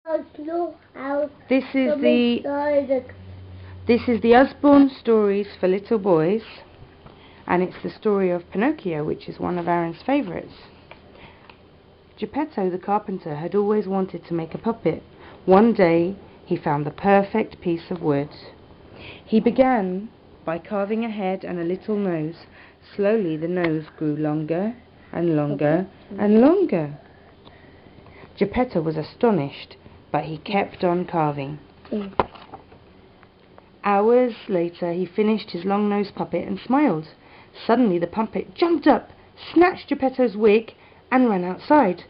This is the Usborne Stories for little boys, and it's the story of Pinocchio, which is one of Aaron's favourites. Geppetto the carpenter had always wanted to make a puppet. One day he found the perfect piece of wood. He began by carving a head and a little nose. Slowly the nose grew longer and longer and longer. Geppetto was astonished, but he kept on carving. Hours later he finished his long-nosed puppet and smiled. Suddenly the puppet jumped up, snatched Geppetto's wig, and ran outside.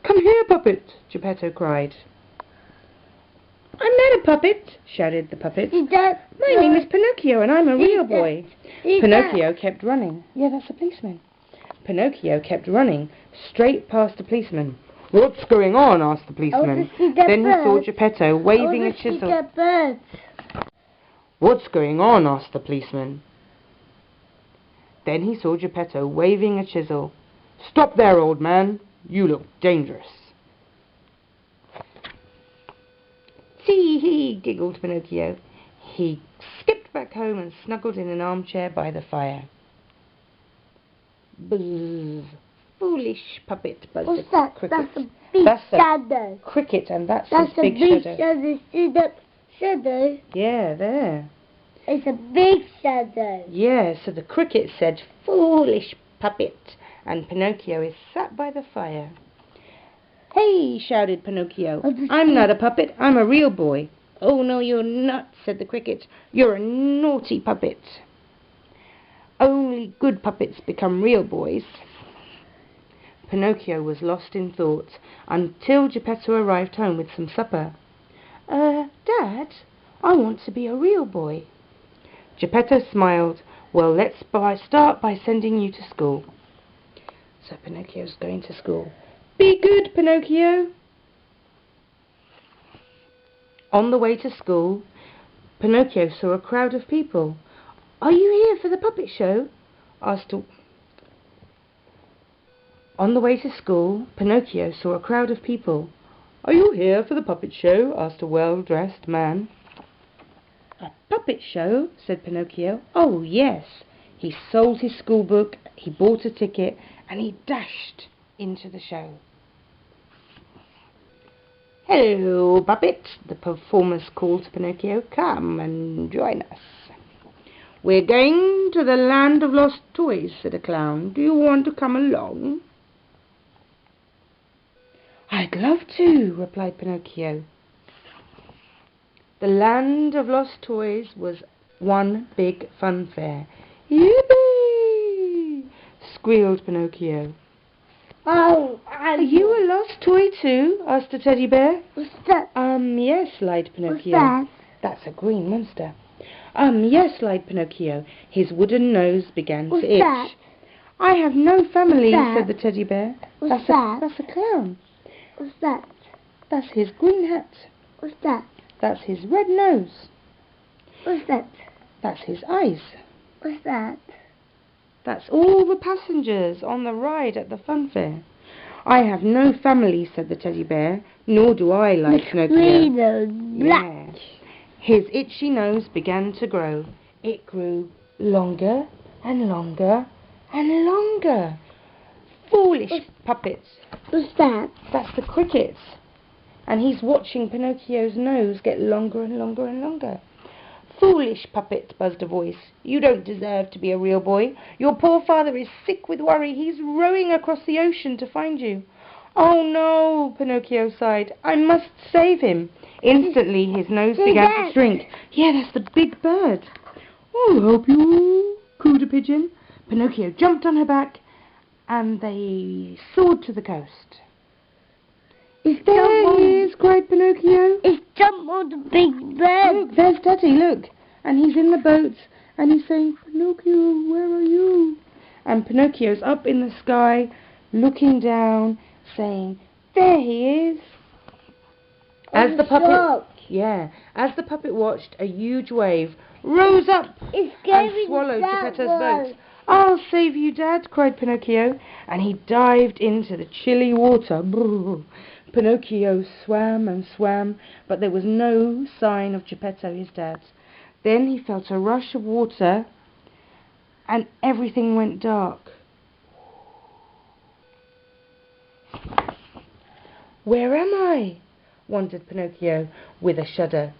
"Come here, puppet!" Geppetto cried. "I'm not a puppet!" shouted the puppet. "My name is Pinocchio, and I'm a real boy." Pinocchio kept running. Yeah, that's a policeman. Pinocchio kept running, straight past the policeman. "What's going on?" asked the policeman. Then he saw Geppetto waving a chisel. "What's going on?" asked the policeman. Then he saw Geppetto waving a chisel. "Stop there, old man. You look dangerous." "Tee-hee," giggled Pinocchio. He skipped back home and snuggled in an armchair by the fire. "Buzz, foolish puppet," buzzed the cricket. That's a big shadow. Cricket, and that's a big shadow. See that shadow? Yeah, there. It's a big shadow. Yeah, so the cricket said, "Foolish puppet," and Pinocchio is sat by the fire. "Hey," shouted Pinocchio, "I'm not a puppet, I'm a real boy." "Oh, no, you're not," said the cricket. "You're a naughty puppet. Only good puppets become real boys." Pinocchio was lost in thought until Geppetto arrived home with some supper. Dad, I want to be a real boy." Geppetto smiled. "Well, let's start by sending you to school." So Pinocchio's going to school. "Be good, Pinocchio." On the way to school, Pinocchio saw a crowd of people. "Are you here for the puppet show?" On the way to school, Pinocchio saw a crowd of people. "Are you here for the puppet show?" asked a well-dressed man. "A puppet show?" said Pinocchio. "Oh, yes." He sold his school book, he bought a ticket, and he dashed into the show. "Hello, puppet," the performers called to Pinocchio. "Come and join us." "We're going to the land of lost toys," said a clown. "Do you want to come along?" "I'd love to," replied Pinocchio. The land of lost toys was one big fun fair. "Yippee!" squealed Pinocchio. "Oh, Are you a lost toy too?" asked the teddy bear. What's that? Yes, lied Pinocchio. What's that? "That's a green monster." Yes, lied Pinocchio. His wooden nose began to itch. That? "I have no family," said the teddy bear. What's that? That's a clown. What's that? That's his green hat. What's that? That's his red nose. What's that? That's his eyes. What's that? That's all the passengers on the ride at the fun fair. "I have no family," said the teddy bear. "Nor do I," lied Pinocchio. Green and black. Yeah. His itchy nose began to grow. It grew longer and longer and longer. "Foolish puppets." What's that? That's the cricket. And he's watching Pinocchio's nose get longer and longer and longer. "Foolish puppet," buzzed a voice. "You don't deserve to be a real boy. Your poor father is sick with worry. He's rowing across the ocean to find you." "Oh no," Pinocchio sighed. "I must save him." Instantly his nose began to shrink. Yeah, that's the big bird. "I'll help you," cooed a pigeon. Pinocchio jumped on her back and they soared to the coast. "There he is," cried Pinocchio. It's jump on the big bird. "Look, there's Daddy, look." And he's in the boat and he's saying, "Pinocchio, where are you?" And Pinocchio's up in the sky looking down saying, "There he is." As the puppet watched, a huge wave rose up and swallowed Geppetto's boat. "I'll save you, Dad," cried Pinocchio, and he dived into the chilly water. Pinocchio swam and swam, but there was no sign of Geppetto, his dad. Then he felt a rush of water, and everything went dark. "Where am I?" wondered Pinocchio with a shudder.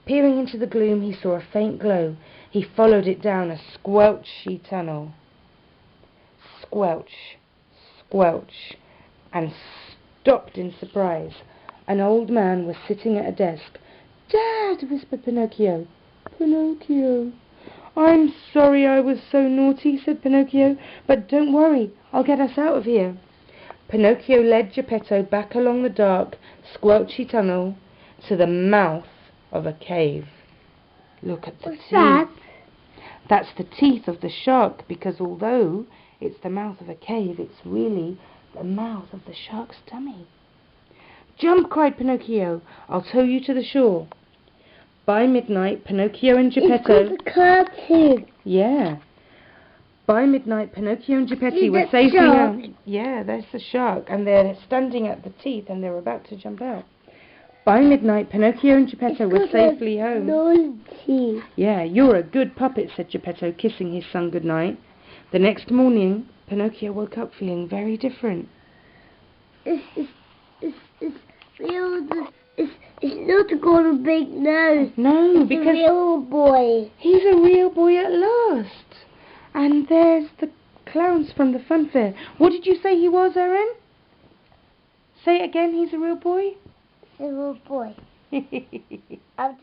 Peering into the gloom, he saw a faint glow. He followed it down a squelchy tunnel. Squelch, squelch, and stopped in surprise. An old man was sitting at a desk. "Dad," whispered Pinocchio. "Pinocchio." "I'm sorry I was so naughty," said Pinocchio, "but don't worry, I'll get us out of here." Pinocchio led Geppetto back along the dark, squelchy tunnel to the mouth of a cave. Look at the What's teeth. that? That's the teeth of the shark, because although it's the mouth of a cave, it's really the mouth of the shark's tummy. "Jump!" cried Pinocchio. "I'll tow you to the shore." By midnight, Pinocchio and Geppetto... It's got a cartoon. Yeah. By midnight, Pinocchio and Geppetto See were the safely shark? home. Yeah, there's the shark, and they're standing at the teeth, and they're about to jump out. By midnight, Pinocchio and Geppetto were safely home. Naughty. "Yeah, you're a good puppet," said Geppetto, kissing his son goodnight. The next morning, Pinocchio woke up feeling very different. It's not got a big nose. No, It's because a real boy. he's a real boy at last. And there's the clowns from the fun fair. What did you say he was, Erin? Say it again, he's a real boy? It's a real boy. I'm just